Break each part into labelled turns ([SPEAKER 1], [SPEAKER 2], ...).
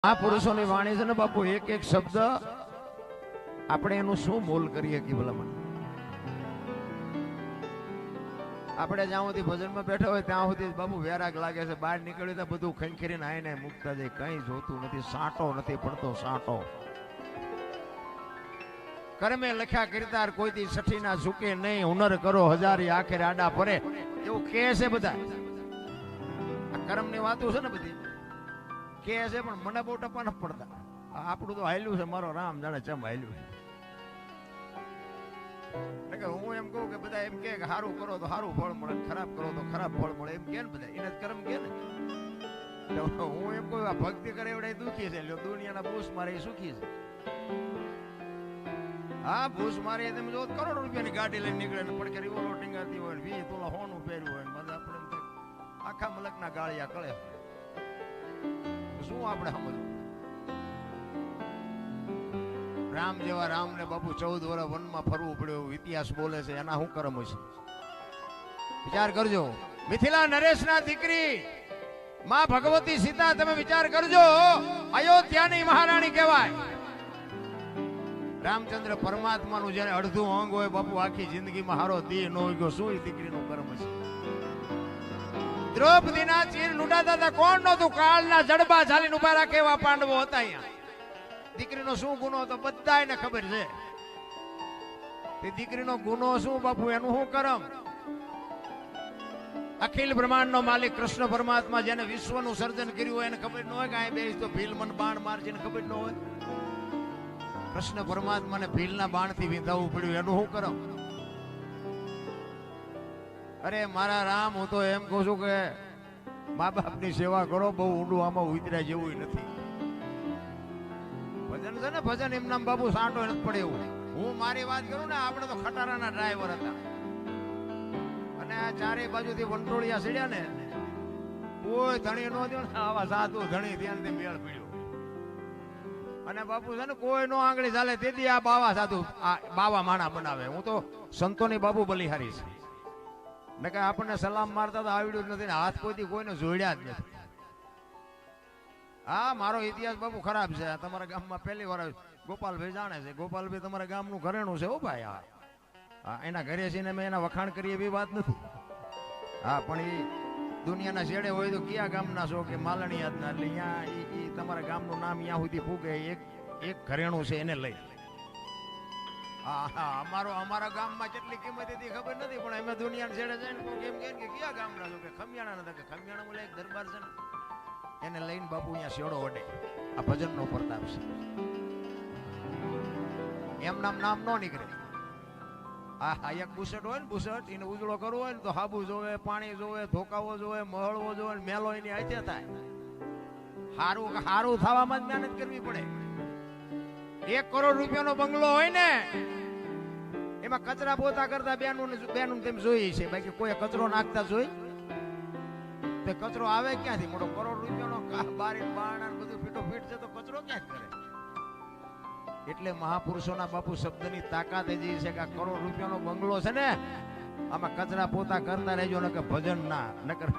[SPEAKER 1] આ પુરુષોની વાણી છે ને બાપુ, એક એક શબ્દ આપણે એનું શું મોલ કરીએ કે ભલામણ. આપણે જ્યાં સુધી ભજનમાં બેઠા હોય ત્યાં સુધી બાપુ વેરાગ લાગે છે. બહાર નીકળ્યું તો બધું ખંખેરીને આઈને મૂકતા જાય, કઈ જોતું નથી, સાંટો નથી પડતો. સાંટો કર્મે લખ્યા કીર્તાર કોઈથી સઠી ના ઝૂકે નહીં, હુનર કરો હજારી આખરે આડા ફરે, એવું કહે છે બધા. આ કર્મની વાતો છે ને બધી કે છે, પણ મને બહુ ટપા નથી પડતા. આપણું તો હાલ્યું છે, મારો રામ જાણે ચમ હાલ્યું છે. હું એમ કહું કે બધા એમ કે સારું કરો તો સારું ફળ મળે, ખરાબ કરો તો ખરાબ ફળ મળે, એમ કે ને બધા એને કર્મ કે ને. હું એમ કહું આ ભક્તિ કરે એવડે દુખી છે, દુનિયાના બૂસ મારે એ સુખી છે. હા, બૂસ મારે તમે જો કરોડો રૂપિયાની ગાડી લઈને નીકળે ને પડકે રિવોલ્વર ટીંગાતી હોય, 20 તોલા હોનું પહેર્યું હોય, બધા આપણે આખા મલકના ગાળિયા કળે. શું આપણે સમજવું? રામ જેવા રામ ને બાપુ 14 વર્ષ વનમાં ફરવું પડ્યું, ઇતિહાસ બોલે છે. એના શું કરમ હશે? વિચાર કરજો. મિથિલા નરેશના દીકરી માં ભગવતી સીતા, તમે વિચાર કરજો, અયોધ્યાની મહારાણી કહેવાય. રામચંદ્ર પરમાત્માનું જેને અડધું અંગ હોય બાપુ, આખી જિંદગીમાં હારો દી ન હોય ગયો, શું દીકરીનું કર્મ છે? દ્રૌપદીના ચીર લૂંટાતા હતા, કોણ નહોતું? કાળના જડબા ઝાલીને ઉભા રાખે એવા પાંડવો હતા. અહીંયા દીકરીનો શું ગુનો હતો બધાને ખબર છે. તે દીકરીનો ગુનો શું બાપુ, એનું શું કરમ? અખિલ બ્રહ્માંડનો માલિક કૃષ્ણ પરમાત્મા, જેને વિશ્વનું સર્જન કર્યું હોય એને ખબર ન હોય કે આ બેસ તો ભીલ મન બાણ મારશે, ખબર ન હોય. કૃષ્ણ પરમાત્માને ભીલના બાણથી વિંધાવવું પડ્યું, એનું શું કરમ? અરે મારા રામ, હું તો એમ કહું છું કે મા બાપની સેવા કરો, બહુ ઊંડું આમાં ઉતર્યા જેવું નથી. ભજન છે ને, ભજન એમ નામ બાપુ સાંટો નથી પડે એવું. હું મારી વાત કરું ને, આપણે તો ખટારાના ડ્રાઈવર હતા અને આ ચારે બાજુથી વંટોળિયા સીડ્યા ને, કોઈ ધણી નો દો ને, આવા સાધુ ધણી ધ્યાન થી મેળ પીડ્યો. અને બાપુ છે ને, કોઈ નો આંગળી ચાલે તેથી આ બાવા સાધુ બાવા માણા બનાવે. હું તો સંતોની બાપુ બલિહારી છે ને, કે આપણને સલામ મારતા તો આવડ્યું જ નથી ને, હાથ કોઈથી કોઈને જોડ્યા જ નથી. હા, મારો ઇતિહાસ બાપુ ખરાબ છે. તમારા ગામમાં પહેલી વાર ગોપાલભાઈ જાણે છે. ગોપાલભાઈ તમારા ગામનું ઘરેણું છે. ઓ ભાઈ, હા, એના ઘરે છે ને મેં એના વખાણ કરીએ એવી વાત નથી. હા, પણ એ દુનિયાના છેડે હોય તો કયા ગામના છો કે માલણીયાદના, એટલે અહીંયા એ તમારા ગામનું નામ અહીંયા સુધી ફૂગે. એક ઘરેણું છે એને લઈ. હા, અમારા ગામમાં કેટલી કિંમત હતી ખબર નથી, પણ અમે દુનિયાના છેડે જઈને એમ કે કયા ગામના છો કે ખમિયાણા નથી, કે ખમિયાણા એક દરબાર છે ને એને લઈને બાપુ અહીંયા શેડો ઓડે. આ ભજનનો પ્રતાપ છે. એમ નામ નો નીકળે. આ એક બુસટ હોય ને, બુસટ એને ઉજળો કરવો હોય ને તો હાબુ જોવે, પાણી જોવે, ધોકાવો જોવે, મહળવો જોવે, મેલો એની હાથે થાય. હારું થવામાં જ મહેનત કરવી પડે. 1 કરોડ રૂપિયાનો બંગલો હોય ને, એમાં કચરા પોતા કરતા બેનું તેમ જોઈએ છે, બાકી કોઈ કચરો નાખતા જોઈ તે કચરો આવે ક્યાંથી? મોટો કરોડ રૂપિયાનો બારી બારણા બધું ફીટો ફીટ છે તો કચરો ક્યાં કરે? એટલે મહાપુરુષોના બાપુ શબ્દની તાકાત એ જે છે કે આ કરોડ રૂપિયાનો બંગલો છે ને, આમાં કચરા પોતા કરતા રહેજો ને, કે ભજન ના નકર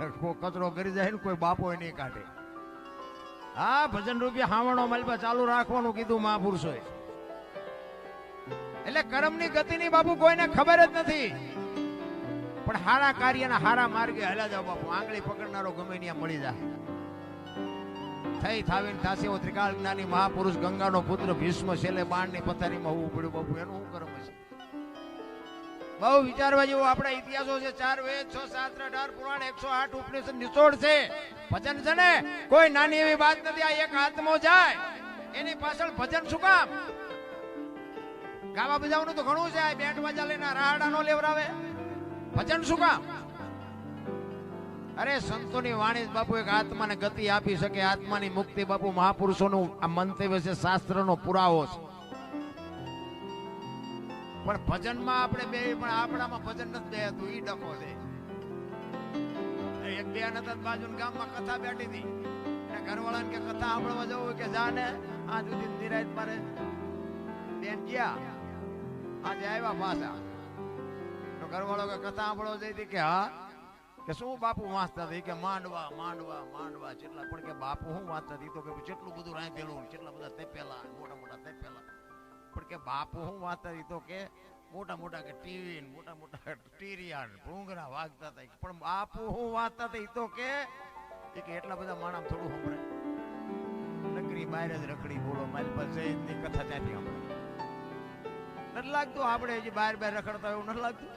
[SPEAKER 1] કચરો કરી જાય ને કોઈ બાપો નહીં કાઢે. હા, ભજન રૂપિયા હાવણો માલપા ચાલુ રાખવાનું કીધું મહાપુરુષોએ. એટલે કર્મની ગતિની બાપુ કોઈને ખબર જ નથી, પણ હારા કાર્યના હારા માર્ગે હલા જાવ બાપુ. આંગળી પકડનારો ગમે ત્યાં મળી જાય. થઈ થાવીને થાશે એવો ત્રિકાળ જ્ઞાની મહાપુરુષ ગંગાનો પુત્ર ભીષ્મ છેલ્લે બાણની પથારીમાં હોવું પડ્યું બાપુ. એનું શું કર્મ છે? બહુ વિચારવા જેવો આપણા ઇતિહાસો છે. 4 વેદ, 6 શાસ્ત્ર, 18 પુરાણ, 108 ઉપનિષદ નિચોડ છે. ભજન છે ને, કોઈ નાની એવી વાત નથી. આ એક આત્મો જાય એની પાછળ ભજન શું કામ? ગાવા બજાવવાનું તો ઘણું છે. આ બેન્ડ બાજા લઈને રાહડા નો લેવરાવે. ભજન શું કામ? અરે સંતોની વાણી બાપુ એક આત્માને ગતિ આપી શકે, આત્માની મુક્તિ બાપુ. મહાપુરુષોનું આ મંતવ્ય છે, શાસ્ત્રનો પુરાવો છે. પણ ભજનમાં આપણે બે, પણ આપણામાં ભજન નથી બેહતું, ઈ ડખો છે. એક બે નતા બાજુના ગામમાં કથા બેઠી હતી, અને ઘરવાળાને કે કથા સાંભળવા જવું કે જાને આ સુધી નિરાત મારે બેન ગયા, આજે આવ્યા પાછા. તો ઘરવાળો કે કથા સાંભળવા જઈ હતી કે હા, કે શું બાપુ વાંચતા હતા? કે માંડવા માંડવા માંડવા કેટલા, પણ કે બાપુ શું વાંચતા હતી? તો કે કેટલું બધું રાંધેલું, કેટલા બધા તેપેલા, મોટા મોટા તેપેલા. પણ કે બાપુ શું વાંચતા હતી? તો કે મોટા મોટા કે ટીવી, મોટા મોટા ટીરિયા, ભૂંગરા વાગતા હતા. પણ બાપુ શું વાંચતા હતા? તો કે એટલા બધા માણસ થોડું સંભળાય. નકરી બહાર જ રખડી બોલો, મારી પાસે જયંતની કથા ત્યાંથી સાંભળે. નથી લાગતું આપણે હજી બહાર રખડતા એવું નથી લાગતું?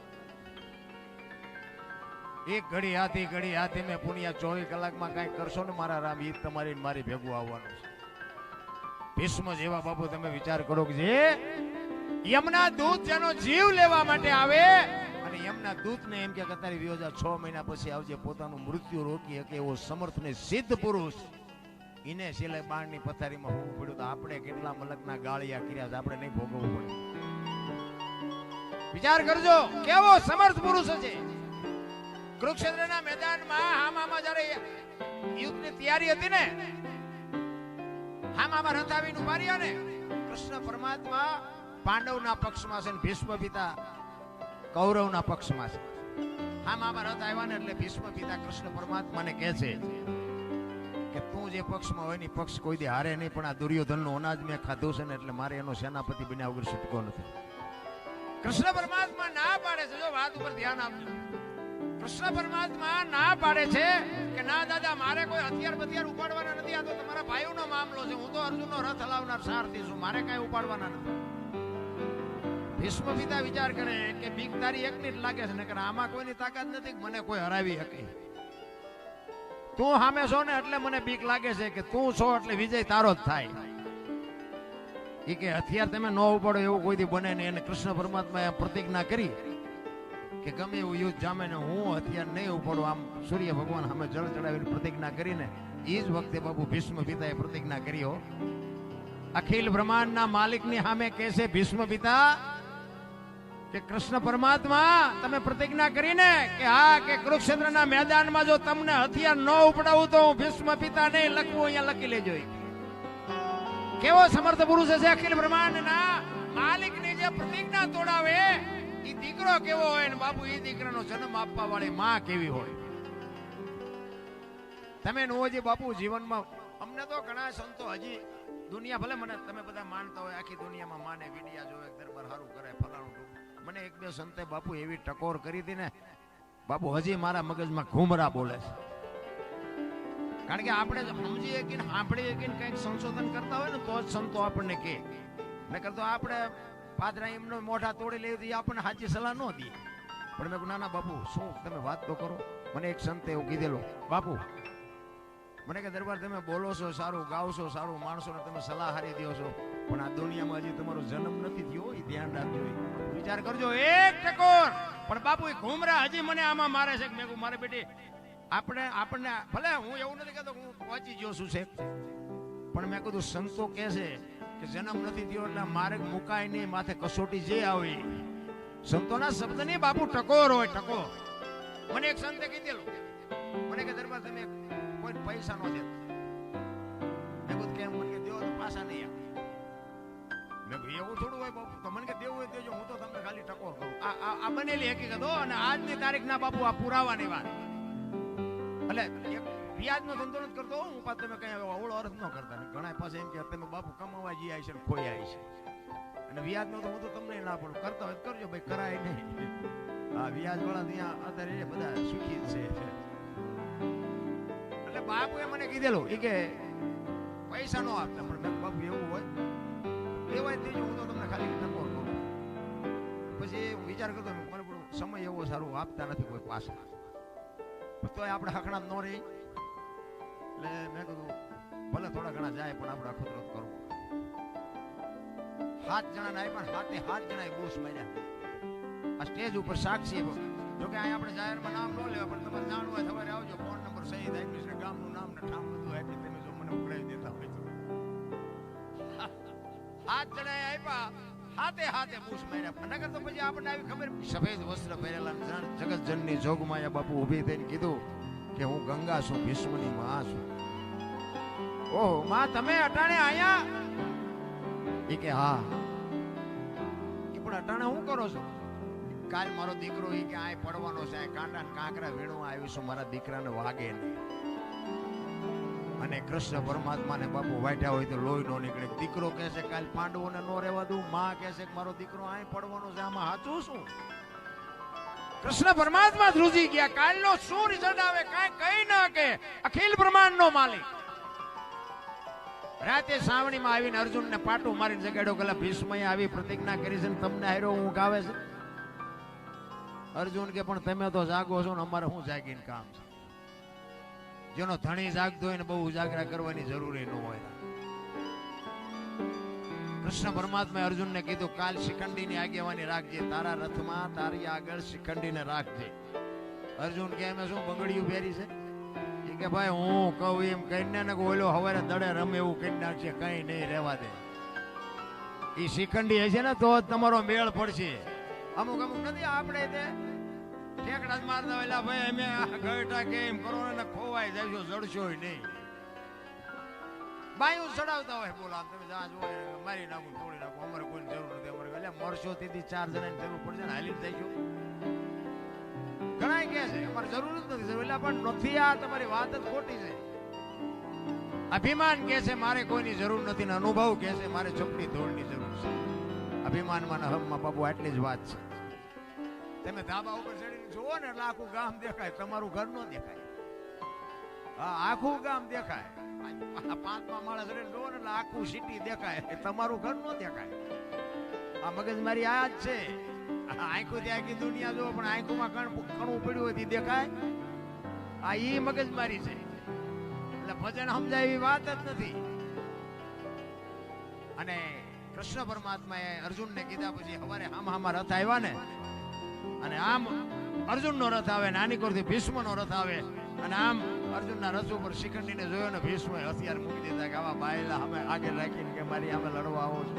[SPEAKER 1] એક ઘડી હાથી મેં પુણ્યા 24 કલાકમાં કઈ કરશો ને મારા રામ, ઈ તમારી મારી ભેગું આવવાનું છે. ભીષ્મ જેવા બાપુ તમે વિચાર કરો કે જે યમના દૂત જેનો જીવ લેવા માટે આવે અને યમના દૂતને એમ કે તારી વિયોજા 6 મહિના પછી આવજે, પોતાનું મૃત્યુ રોકી શકે એવો સમર્થ ને સિદ્ધ પુરુષ, એને સિલાઈ બાણની પથારીમાં હોવું પડ્યું. તો આપણે કેટલા મલકના ગાળિયા કર્યા છે, આપણે નહીં ભોગવવું પડે. વિચાર કરજો કેવો સમર્થ પુરુષ છે. કુરુક્ષેત્રના મેદાનમાં હામામાં જ્યારે યુદ્ધની તૈયારી હતી ને, હામામાં રથ આવીને ઉભા રહ્યા ને, કૃષ્ણ પરમાત્મા પાંડવના પક્ષમાં છે ને ભીષ્મ પિતા કૌરવના પક્ષમાં છે. હામામાં રથ આવ્યા ને એટલે ભીષ્મ પિતા કૃષ્ણ પરમાત્માને કહે છે કે તું જે પક્ષમાં હોય ને પક્ષ કોઈ દી હારે નહીં, પણ આ દુર્યોધનનું અનાજ મેં ખાધું છે ને એટલે મારે એનો સેનાપતિ બન્યા વગર છૂટકો નથી. કૃષ્ણ પરમાત્મા ના પાડે છે. જો વાત ઉપર ધ્યાન આપજો. કૃષ્ણ પરમાત્મા ના પાડે છે કે ના દાદા, મારે કોઈ હથિયાર બથિયાર ઉપાડવાના નથી. આ તો તમારા ભાઈઓનો મામલો છે. હું તો અર્જુનનો રથ હલાવનાર સારથી છું, મારે કઈ ઉપાડવાના નથી. ભીષ્મ પિતા વિચાર કરે કે બીક તારી એકની જ લાગે છે, નકર આમાં કોઈની તાકાત નથી કે મને કોઈ હરાવી શકે. તું સામે છો ને એટલે મને બીક લાગે છે કે તું છો એટલે વિજય તારો જ થાય. એ કે હથિયાર તમે ન ઉપાડો એવું કોઈ દી બને નહીં. અને કૃષ્ણ પરમાત્માએ પ્રતિજ્ઞા કરી કે ગમે એવું યુદ્ધ જામે ને હું હથિયાર નહીં ઉપાડું. આમ સૂર્ય ભગવાન સામે જળ ચડાવીને પ્રતિજ્ઞા કરીને એ જ વખતે બાપુ ભીષ્મ પિતાએ પ્રતિજ્ઞા કરી. હો, અખિલ બ્રહ્માંડના માલિકની સામે કહે છે ભીષ્મ પિતા કે કૃષ્ણ પરમાત્મા તમે પ્રતિજ્ઞા કરીને કે હા કે કુરુક્ષેત્રના મેદાનમાં જો તમને હથિયાર ન ઉપડાવું તો હું ભીષ્મ પિતા નહીં લખવું, અહીંયા લખી લેજો. કેવો સમર્થ પુરુષ છે અખિલ બ્રહ્માંડના માલિકની જે પ્રતિજ્ઞા તોડાવે એ દીકરો કેવો હોય ને બાપુ, એ દીકરાનો જન્મ આપવા વાળી માં કેવી હોય. તમે નોજી બાપુ જીવનમાં અમને તો ઘણા સંતો હજી દુનિયા ભલે મને તમે બધા માનતા હોય, આખી દુનિયામાં માને, વિડિયા જોવે, દરબાર સારું કરે, ફલાણું. મને એક બે સંતે બાપુ એવી ટકોર કરી હતી ને બાપુ, હજી મારા મગજમાં ઘૂમરા બોલે છે. કારણ કે આપણે સમજીએ કે સાંભળીએ કે કંઈક સંશોધન કરતા હોય ને તો જ સંતો આપણને કહે. નકર તો આપણે પાદરા એમનો મોઢા તોડી લેવી તો આપણને સાચી સલાહ ન દે. પણ મેં નાના બાપુ શું તમે વાત તો કરો. મને એક સંતે એવું કીધેલું, બાપુ મને કે દરબાર તમે બોલો છો સારું, ગાવ છો સારું, માણસોને તમે સલાહ હારી દો છો, પણ આ દુનિયામાં હજી તમારો જન્મ નથી થયો, એ ધ્યાન રાખજો. વિચાર કરજો એક ટકોર. પણ બાપુ એ ઘૂમરા હજી મને આમાં મારે છે કે મેં કહું મારે બેટી આપણને ભલે હું એવું નથી કહેતો હું પહોંચી ગયો છું છે, પણ મેં કીધું સંતો કહે છે કે જન્મ નથી થયો એટલે માર્ગ મુકાય નહીં, માથે કસોટી જે આવી. સંતોના શબ્દ નહીં બાપુ, ટકોર હોય ટકોર. મને એક સંતે કીધેલું, મને કે દરબાર તમે કોઈ પૈસા નો દેતા. મેં કીધું કેમ? મને કે દેવો તો પાછા નહીં આવે. મેં કીધું એવું થોડું હોય બાપુ, તો મને કે દેવું હોય દેજો, હું તો તમને ખાલી ટકોર કરું. આ બનેલી હકીકત હો, અને આજની તારીખના બાપુ આ પુરાવાની વાત. એટલે વ્યાજનો ધંધો નથી કરતો હું પાછ, તમે કઈ અવળો અર્થ ન કરતા. ઘણા પાસે એમ કે તમે બાપુ કમાવા જઈ આવી છે ને ખોઈ આવી છે, અને વ્યાજનો તો હું તો તમને ના પડું. કરતા હોય કરજો ભાઈ, કરાય નહીં. હા, વ્યાજ વાળા ત્યાં અત્યારે બધા સુખી જ છે. એટલે બાપુએ મને કીધેલું એ કે પૈસા નો આપતા, પણ મેં બાપુ એવું હોય લેવાય દેજો, હું તો તમને ખાલી ટકોર કરું. પછી વિચાર કરતો મને પણ સમય એવો સારું આપતા નથી કોઈ પાછા, તો આપણે હકણા ન રહી. એટલે મેં કીધું ભલે થોડા ઘણા જાય પણ આપણે અખતરો કરવો. 7 જણા આપ્યા, 7 જણા બૂસ માર્યા. આ સ્ટેજ ઉપર સાક્ષી. જોકે અહીંયા આપણે જાહેરમાં નામ ન લેવા, પણ તમારે જાણવું હોય સવારે આવજો. ફોન નંબર સહિત આપ્યું છે, ગામનું નામ ને ઠામ બધું આપી, તમે જો મને ઉકળાવી દેતા હોય તો. 7 જણા આપ્યા, હાથે બૂસ માર્યા. નગર તો પછી આપણને આવી ખબર, સફેદ વસ્ત્ર પહેરેલા જગત જનની જોગમાયા બાપુ ઊભી થઈને કીધું કે હું ગંગા છું, ભીષ્મની માં છું. ઓહો માં તમે અટાણે આયા? એ કે હા. એ પણ અટાણે શું કરો છો? કાલ મારો દીકરો ઈ કે આ પડવાનો છે, આ કાંડા ને કાંકરા વીણવા આવ્યું છું, મારા દીકરાને વાગે નહીં. અને કૃષ્ણ પરમાત્માને બાપુ વાટ્યા હોય તો લોહી નો નીકળે. દીકરો કહે છે કાલ પાંડવોને નો રહેવા દઉં, માં કહે છે કે મારો દીકરો આ પડવાનો છે, આમાં સાચું શું? કૃષ્ણ પરમાત્મા ધ્રુજી ગયા. કાલનો શું રિઝલ્ટ આવે કાંઈ કહી ન કે. અખિલ બ્રહ્માંડનો માલિક રાતે સાવણીમાં આવીને અર્જુનને પાટું મારીને જગાડ્યો. કલા ભીષ્મએ આવી પ્રતિજ્ઞા કરી છે ને તમને હાર્યો હું ગાવે છે. અર્જુન કે પણ તમે તો જાગો છો ને અમારે શું જાગીને કામ છે? જેનો ધણી જાગતો હોય ને બહુ ઉજાગરા કરવાની જરૂરી ન હોય. કૃષ્ણ પરમાત્માએ અર્જુનને કીધું કાલ શિખંડીની આગેવાની રાખજે, તારા રથમાં તારી આગળ શિખંડીને રાખજે. અર્જુન કે એમ શું બંગડીયું પહેરી છે? એ કે ભાઈ હું કહું એમ કહીને ને ઓલો હવારે દડે રમે એવું કહી નાખશે, કઈ નહીં રહેવા દે. એ શિખંડી હશે ને તો જ તમારો મેળ પડશે. અમુક અમુક નથી આપણે તે ઠેકડા જ મારતા હોય ભાઈ અમે ગળટા કે એમ કરો ને ખોવાઈ જશો, જડશો નહીં. બાયું ચડાવતા હોય બોલો આમ તમે જા જો મારી નાખું તોડી નાખું, અમારે કોઈ જરૂર નથી. અમારે એટલે મરશો તેથી 4 જણાની જરૂર પડશે ને હાલી જઈશું. ઘણા કે છે અમારે જરૂર જ નથી, એટલે પણ નથી. આ તમારી વાત જ ખોટી છે. અભિમાન કે છે મારે કોઈની જરૂર નથી ને અનુભવ કે છે મારે ચપટી ધોળની જરૂર છે. અભિમાનમાં ને હમમાં બાબુ આટલી જ વાત છે. તમે ધાબા ઉપર ચડીને જુઓ ને એટલે આખું ગામ દેખાય, તમારું ઘર ન દેખાય. હા આખું ગામ દેખાય. 5મા માળે ચડીને જુઓ ને એટલે આખું સિટી દેખાય, તમારું ઘર ન દેખાય. આ મગજમારી આ જ છે. આંખો થી આખી દુનિયા જુઓ પણ આંખોમાં કણું પડ્યું હોય દેખાય. આ ઈ મગજમારી છે. એટલે ભજન સમજાય એવી વાત જ નથી. અને કૃષ્ણ પરમાત્માએ અર્જુનને કીધા પછી હવારે હામા રથ આવ્યા ને, અને આમ અર્જુનનો રથ આવે ને આની કોરથી ભીષ્મનો રથ આવે, અને આમ અર્જુનના રથ ઉપર શિખંડીને જોયો ને ભીષ્મએ હથિયાર મૂકી દીધા કે આવા બાયલા અમે આગળ રાખીને કે મારી સામે લડવા આવો છો.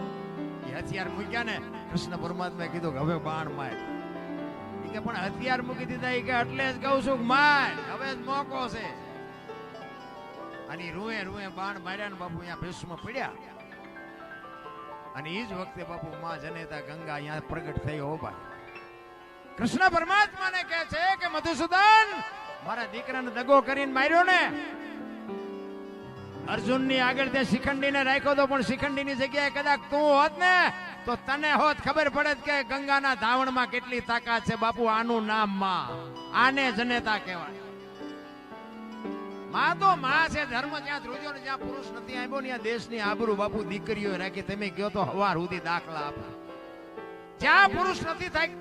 [SPEAKER 1] એ હથિયાર મૂક્યા ને કૃષ્ણ પરમાત્માએ કીધું કે હવે બાણ માર. એ કે પણ હથિયાર મૂકી દીધા. એ કે એટલે જ કહું છું કે માર, હવે જ મોકો છે. અને રૂએ રૂએ બાણ માર્યા ને બાપુ અહીંયા ભીષ્મ પડ્યા. અને એ જ વખતે બાપુ માં જનેતા ગંગા અહીંયા પ્રગટ થઈ. હો ભાઈ કૃષ્ણ પરમાત્માને કહે છે કે મધુસૂદન મારા દીકરાને દગો કરીને માર્યો ને, અર્જુનની આગળ તે શિખંડીને રાખ્યો તો પણ શિખંડીની જગ્યાએ કદાચ તું હોત ને તો તને હોત ખબર પડે કે ગંગાના ધાવણમાં કેટલી તાકાત છે. બાપુ આનું નામ માં, આને જનેતા કહેવાય. માં તો માં છે. ધર્મ જ્યાં ધ્રુજો ને જ્યાં પુરુષ નથી આવ્યો ને ત્યાં દેશની આબરૂ બાપુ દીકરીઓ રાખી. તમે કહો તો હવાર સુધી દાખલા આપો. જ્યાં પુરુષ નથી થાય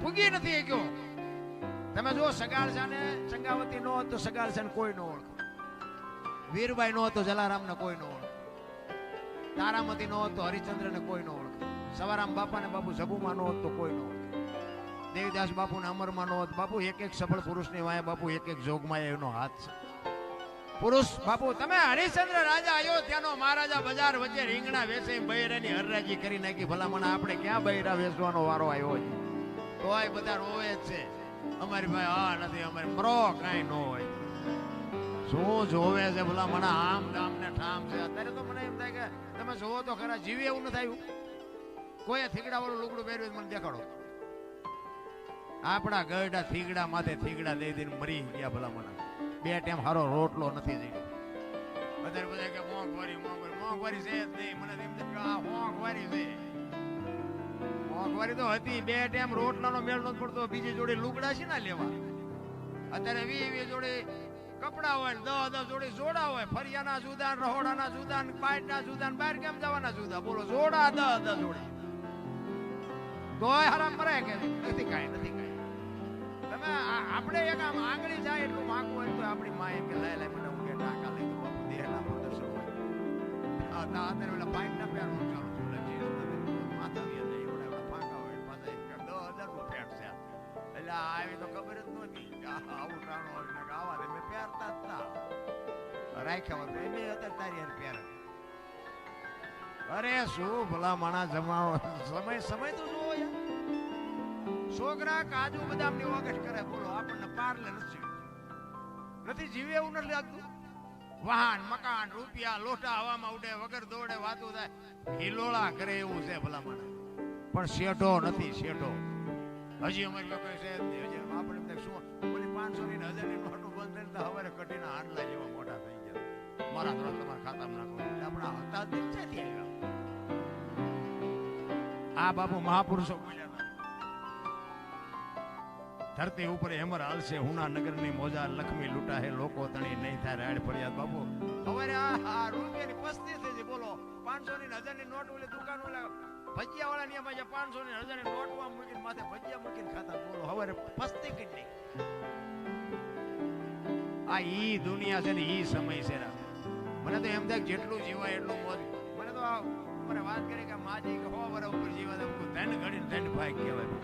[SPEAKER 1] ફૂગી નથી ગયો. તમે જો સગાળસાને સંગાવતી નો હોત તો સગાળસાને કોઈ નો ઓળખે. વીરબાઈ નો હોત તો જલારામ ને કોઈ નો ઓળખે. તારામતી નો હોત તો હરિચંદ્ર ને કોઈ નો ઓળખે. સવારામ બાપા ને બાપુ સબુમાં નો હોત તો કોઈ નો ઓળખે. દેવીદાસ બાપુ ને અમરમાં નો હોત. બાપુ એક એક સફળ પુરુષ ની વાય બાપુ એક એક જોગમાં એનો હાથ છે. પુરુષ બાપુ તમે હરિશ્ચંદ્ર રાજા અયોધ્યાનો મહારાજા બજાર વચ્ચે રીંગણા વેચે બૈરાની હરરાજી કરી નાખી. ભલામણ આપણે ક્યાં બૈરા વેચવાનો વારો આવ્યો છે? તોય બધા રોવે જ છે. અમારી ભાઈ હા નથી, અમારે મરો કાંઈ ન હોય. શું જોવે છે ભલામણ? આમ દામ ને ઠામ છે. અત્યારે તો મને એમ થાય કે તમે જોવો તો ખરા જીવી એવું નથી આવ્યું. કોઈ થીગડા વાળું લુગડું પહેર્યું મને દેખાડો. આપણા ગરડા થીગડા માથે થીગડા દઈ દઈને મરી ગયા ભલામણ. 2 ટાઈમ હારો રોટલો નથી જઈ. બધા બધા કે મોંઘવારી મોંઘવારી મોંઘવારી છે જ નહીં. મને એમ કે આ મોંઘવારી છે. મોંઘવારી તો હતી. 2 ટાઈમ રોટલાનો મેળ નથી પડતો. બીજી જોડે લુગડા છે ને લેવા. અત્યારે 20 જોડે કપડા હોય, 10 જોડે જોડા હોય. ફરિયાના જુદા, રહોડાના જુદા, પાટના જુદા, બહાર કેમ જવાના જુદા? બોલો જોડા 10 જોડે તોય હરામ મરે કે નથી કાંઈ નથી કાંઈ. તમે આપણે એક આમ આંગળી જાય એટલું માગવું હોય તો આપણી માં એમ કે લાય લાય મને હું કે ટાકા લઈ દઉં. બાપુ દેહના પ્રદર્શન હોય. અત્યારે પેલા પાઇપ ના પેર હું ચાલુ છું માથા બી જાય એવડા ફાંકા હોય પાછા 10,000 નો પેટ છે. એટલે આવી તો ખબર જ નહોતી આવું ટાણું હોય ને આવા મેં પહેરતા જ ના રાખ્યા હોય મેં અત્યારે તારી યાર પહેર. અરે શું ભલા માણા જમાવો સમય તો જુઓ યાર. છોકરા કાજુ બદામ ની વગટ કરે. બોલો આપણને પારલે નથી જીવે એવું નથી લાગતું. વાહન મકાન રૂપિયા લોટા હવામાં ઉડે વગર દોડે વાતું થાય હિલોળા કરે એવું છે ભલા માણા. પણ શેઠો નથી. શેઠો હજી અમારી પાસે કઈ છે જ નહીં. હજી આપણે એમ થાય શું ઓલી 500 ની 1000 ની નોટો બંધ થઈને તો હવારે કટીના હાંડલા જેવા મોટા થઈ ગયા. મારા થોડા તમારા ખાતામાં નાખો એટલે આપણા હતા જ નથી આવ્યા. આ બાપુ મહાપુરુષો બોલ્યા હતા, ધરતી ઉપર હેમર હાલશે હુના નગર ની મોજા લક્ષ્મી લૂટા હે લોકો તણી નહીં થાય રાડ ફરિયાદ. બાપુ હવે આ રૂપિયાની પસ્તી થઈ છે. બોલો 500 ની 1000 ની નોટ ઓલી દુકાન ઓલા ભજીયા વાળા ની એમાં 500 ની 1000 ની નોટ માં મૂકીને માથે ભજીયા મૂકીને ખાતા. બોલો હવે પસ્તી કરી નહીં. આ ઈ દુનિયા છે ને ઈ સમય છે. મને તો એમ થાય જેટલું જીવાય એટલું મોજ. મને તો મને વાત કરી કે માજી કે 100 વર્ષ ઉપર જીવા દે ધન ઘડીને ધન ભાઈ કહેવાય.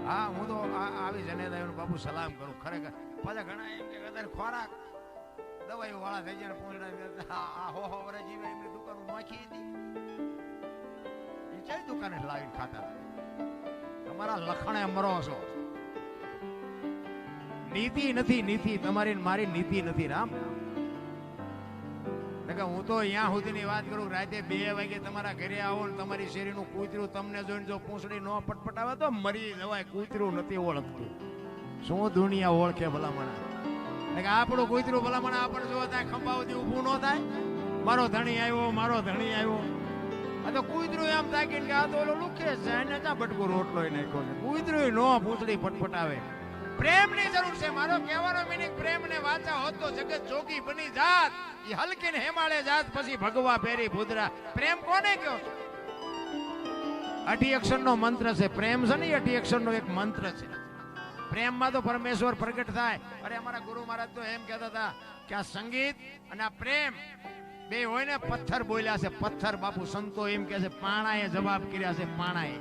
[SPEAKER 1] હા હું તો આવી જનેતાઓને બાપુ સલામ કરું ખરેખર. પાછા ઘણા એમ કે અત્યારે ખોરાક દવાઈઓ વાળા થઈ જાય પહોંચડા આ 100 વર્ષ જીવે એમની દુકાન નોખી હતી. એ કઈ દુકાને લાવીને ખાતા? તમારા લખણે મરો છો. નીતિ નથી. નીતિ તમારી મારી નીતિ નથી રામ. હું તો અહીંયા સુધીની વાત કરું, રાતે 2 વાગે તમારા ઘરે આવો ને તમારી શેરીનું કૂતરું તમને જોઈને જો પૂંછડી ન પટપટાવે તો મરી જવાય. કૂતરું નથી ઓળખતું. શું દુનિયા ઓળખે ભલામણા? આપણું કૂતરું ભલામણા આપણે જો થાય ખંભા સુધી ઊભું ન થાય. મારો ધણી આવ્યો, મારો ધણી આવ્યો. આ તો કૂતરું એમ થાય કે આ તો ઓલો લુખે છે એને ત્યાં બટકો રોટલો નાખ્યો છે. કૂતરું ન પૂંછડી પટપટાવે. પ્રેમની જરૂર છે. મારો કહેવાનો મીનિંગ પ્રેમને વાંચા હોત તો જગત જોગી બની જાત. ઈ હલકીને હેમાળે જાત પછી ભગવા ફેરી ભૂદરા. પ્રેમ કોને કયો? 8 અક્ષરનો મંત્ર છે. પ્રેમ છે ને 8 અક્ષરનો એક મંત્ર છે. પ્રેમમાં તો પરમેશ્વર પ્રગટ થાય. અરે અમારા ગુરુ મહારાજ તો એમ કહેતા હતા કે આ સંગીત અને આ પ્રેમ બે હોય ને પથ્થર બોલ્યા છે. પથ્થર બાપુ સંતો એમ કહે છે પાણાએ જવાબ કર્યા છે. પાણાએ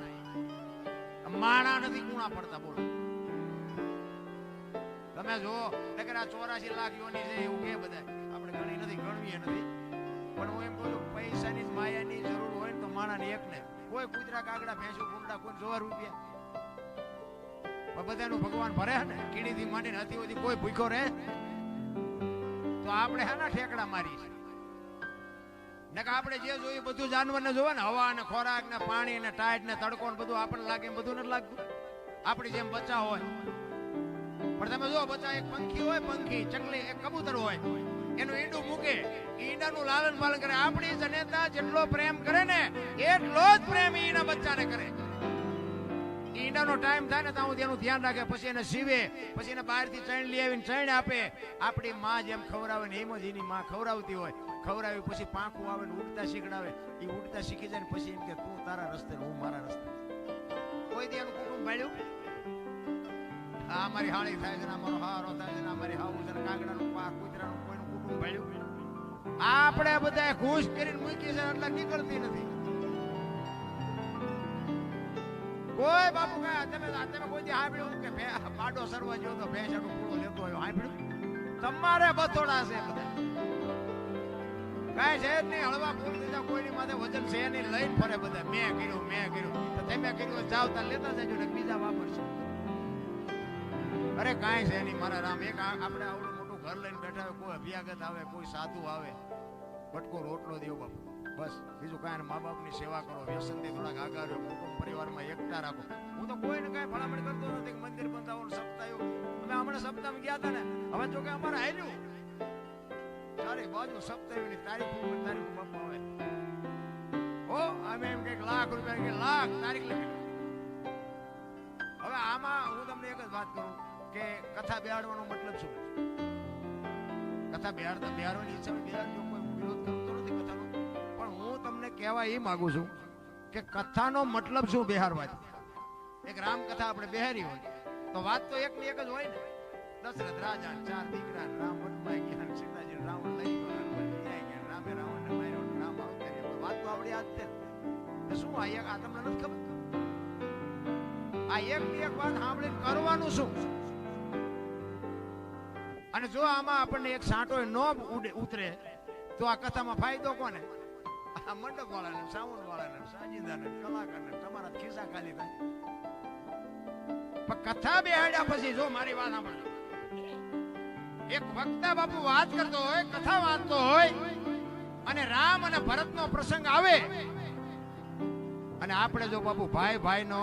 [SPEAKER 1] માણા નથી કુણા પડતા. બોલો તમે જો નકર આ 84 લાખ યોની છે એવું કે બધા આપણે ગણી નથી, ગણવીએ નથી. પણ હું એમ કહું છું પૈસાની માયાની જરૂર હોય ને તો માણાની એકને કોઈ કૂતરા કાગડા ભેંસું કુંડા કોઈ 100 રૂપિયા બધાનું ભગવાન ભરે ને કીડીથી માંડીને હતી સુધી કોઈ ભૂખ્યો રહે તો આપણે હાના ઠેકડા મારી છે. નકર આપણે જે જોયું બધું જાનવરને જોવે ને હવા ને ખોરાક ને પાણી ને ટાઈટ ને તડકો ને બધું આપણને લાગે એમ બધું નથી લાગતું. આપણી જેમ બચ્ચા હોય પણ તમે જો બચ્ચા એક પંખી હોય, પંખી ચકલી એક કબૂતર હોય, એનું ઈંડું મૂકે, ઈંડાનું લાલન પાલન કરે. આપણી જનેતા જેટલો પ્રેમ કરે ને એટલો જ પ્રેમ ઈના બચ્ચાને કરે. ઈંડાનો ટાઈમ થાય ને ત્યાં એનું ધ્યાન રાખે, પછી એને સીવે, પછી એને બહારથી ચણ લઈ આવીને ચણ આપે. આપણી માં જેમ ખવડાવે ને એમ જ એની માં ખવડાવતી હોય. ખવડાવી પછી પાંખું આવે ને ઉડતા શીખડાવે. એ ઉડતા શીખી જાય ને પછી એમ કે તું તારા રસ્તે હું મારા રસ્તે. કોઈ દી એનું કુટુંબ ભાળ્યું? આ મારી હાળી થાય છે, અમારો હારો થાય છે, અમારી હાવું છે, કાગડાનું કૂતરાનું કોઈનું કુટુંબ ભાળ્યું? આપણે બધા ખુશ કરીને મૂકી છે એટલે નીકળતી નથી. કોઈ બાપુ તમે કોઈ દી સાંભળ્યું કે પાડો સરવા ગયો તો ભેંસનો પૂળો લેતો આવ્યો? સાંભળ્યું? તમારે બથોડા છે બધા. કાંઈ છે જ નહીં. હળવા ફૂલ દીધા કોઈની માથે વજન છે નહીં, લઈને ફરે બધા. મેં કર્યું તો તમે કર્યું જાવતા લેતા જજો ને બીજા વાપરશો. અરે કાંઈ છે નહીં મારા રામ. એક આપણે આવડું મોટું ઘર લઈને બેઠા હોય, કોઈ અભ્યાગત આવે, કોઈ સાધુ આવે, બટકો રોટલો દેવો બાપુ, બસ. બીજું કાંઈ મા બાપની સેવા કરો, વ્યસનથી થોડાક આગળ રહ્યો, કુટુંબ પરિવારમાં એકતા રાખો. હું તો કોઈને કાંઈ ભલામણ કરતો નથી. મંદિર બંધાવવાનું સપ્તાહ અમે હમણાં સપ્તાહમાં ગયા હતા ને, હવે જો કે અમારે હાલ્યું ચારે બાજુ સપ્તાહની તારીખ બાપુ આવે. ઓ અમે એમ કઈક લાખ રૂપિયા કે લાખ તારીખ લખી. હવે આમાં હું તમને એક જ વાત કરું કે કથા બેહાડવાનો મતલબ શું? કથા બેહાડવાની ઈચ્છા બેહાડજો, કોઈ હું વિરોધ કરતો નથી કથાનો. પણ હું તમને કહેવા એ માંગુ છું કે કથાનો મતલબ શું બેહાડવાથી? એક રામ કથા આપણે બેહારી હોય તો વાત તો એક ની એક જ હોય ને. દશરથ રાજા 4 દીકરા, રામ વનમાં ગયા, સીતાજી રાવણ લઈ ગયો, રામે રાવણને માર્યો, રામ આવતા. વાત તો આવડી આજ છે. શું આ એક આ તમને નથી ખબર? આ એક ની એક વાત સાંભળીને કરવાનું શું? અને જો આમાં આપણને એક સાંટો ન ઉતરે તો આ કથામાં ફાયદો કોને? આ મંડપ વાળાને, સાઉન્ડ વાળાને, સાજીદાને, કલાકારને. તમારા ખિસ્સા ખાલી થાય. પણ કથા બેહાડ્યા પછી જો મારી વાત સાંભળજો, એક વક્તા બાપુ વાત કરતો હોય, કથા વાંચતો હોય અને રામ અને ભરતનો પ્રસંગ આવે અને આપણે જો બાપુ ભાઈ ભાઈનો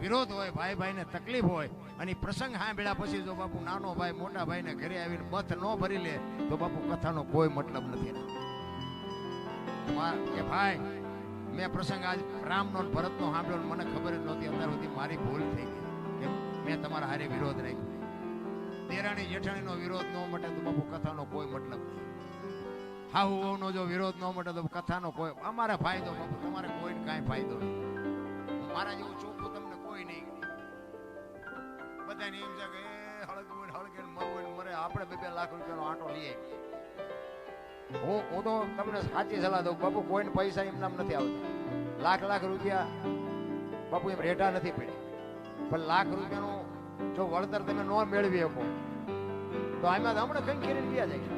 [SPEAKER 1] વિરોધ હોય, ભાઈ ભાઈને તકલીફ હોય, અને પ્રસંગ સાંભળ્યા પછી જો બાપુ નાનો ભાઈ મોટા ભાઈને ઘરે આવીને બથ ન ભરી લે તો બાપુ કથાનો કોઈ મતલબ નથી. કે ભાઈ મેં પ્રસંગ આજ રામનો ભરતનો સાંભળ્યો, મને ખબર જ નહોતી, અત્યાર સુધી મારી ભૂલ થઈ ગઈ, મેં તમારા હારે વિરોધ રાખ્યો. દેરાણી જેઠાણીનો વિરોધ ન મટે તો બાપુ કથાનો કોઈ મતલબ નહીં. હાહુનો જો વિરોધ ન મટે તો કથાનો કોઈ અમારે ફાયદો બાપુ, તમારે કોઈને કાંઈ ફાયદો નહીં. મારા જેવું ચોખ્ખું તમને કોઈ નહીં. બધાને એમ છે કે હળગે મરે, આપણે 2 લાખ રૂપિયાનો આંટો લઈએ. હું તો તમને સાચી સલાહ દઉં બાપુ, કોઈને પૈસા એમ નામ નથી આવતા. લાખ રૂપિયા બાપુ એમ રેટા નથી પડ્યા, પણ લાખ રૂપિયાનું જો વળતર તમે ન મેળવી શકો તો આમાં હમણાં કઈ ખીરી ગયા જાય.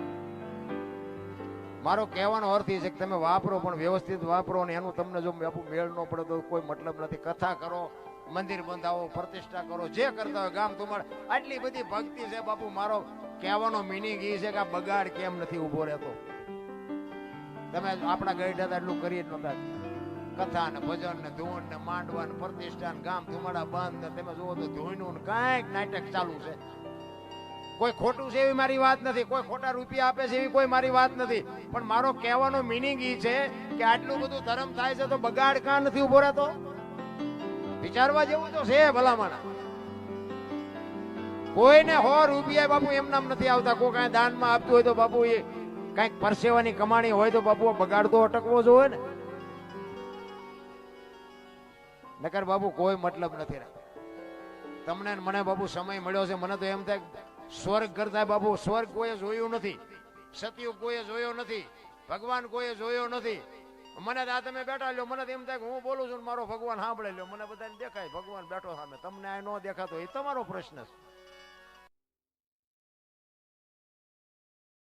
[SPEAKER 1] મારો કહેવાનો અર્થ એ છે કે તમે વાપરો પણ વ્યવસ્થિત વાપરો, અને એનું તમને જો બાપુ મેળ ન પડે તો કોઈ મતલબ નથી. કથા કરો, મંદિર બંધાવો, પ્રતિષ્ઠા કરો, જે કરતા હોય ગામ તમારે આટલી બધી ભક્તિ છે બાપુ. મારો કહેવાનો મિનિંગ એ છે કે આ બગાડ કેમ નથી ઉભો રહેતો. તમે આપણા ગઈઢા એટલું કરી જ નતા. કથા ને ભજન ને ધૂન ને માંડવા ને પ્રતિષ્ઠા ને ગામ ધુમાડા બંધ ને તમે જુઓ તો ધોઈનું ને કાંઈક નાટક ચાલુ છે. કોઈ ખોટું છે એવી મારી વાત નથી, કોઈ ખોટા રૂપિયા આપે છે એવી કોઈ મારી વાત નથી, પણ મારો કહેવાનો મિનિંગ એ છે કે આટલું બધું ધર્મ થાય છે તો બગાડ કાં નથી ઉભો રહેતો? વિચારવા જેવું તો છે ભલામણ. કોઈને 100 રૂપિયા બાપુ એમ નામ નથી આવતા. કોઈ કાંઈ દાનમાં આપતું હોય તો બાપુ એ કાંઈક પરસેવાની કમાણી હોય તો બાપુ બગાડ તો અટકવો જોઈએ ને. નકર બાપુ કોઈ મતલબ નથી. તમને મને બાપુ સમય મળ્યો છે, મને તો એમ થાય સ્વર્ગ કરતા બાપુ સ્વર્ગ કોઈએ જોયું નથી, સતયુગ કોઈએ જોયો નથી, ભગવાન કોઈએ જોયો નથી. મને આ તમે બેઠા લ્યો, મને એમ થાય કે હું બોલું છું મારો ભગવાન સાંભળે લ્યો, મને બધાને દેખાય ભગવાન બેઠો સામે. તમને આ ન દેખાતો એ તમારો પ્રશ્ન છે.